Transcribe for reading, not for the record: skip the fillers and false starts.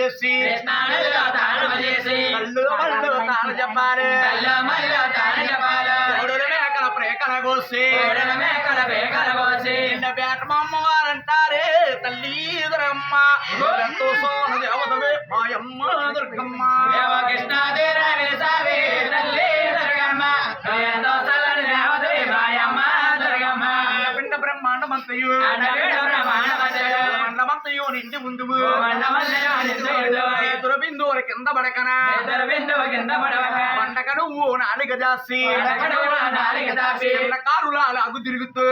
చేసి కళ్ళు మళ్ళు తాను చెప్పాలి కోడుల మేకల ప్రేకల కోసి నిన్న పేట మా అమ్మవారంటారే తల్లి దుర్గమ్మ ఎంతో సోన దేవతవే మాయమ్మ దుర్గమ్మ పిండ బ్రహ్మాండమంతయు మండమంతయు నిండి ముందు దురబిందు కింద పడకనా పండగ నువ్వు నాలుగ జాసి కారులా అగు తిరుగుతూ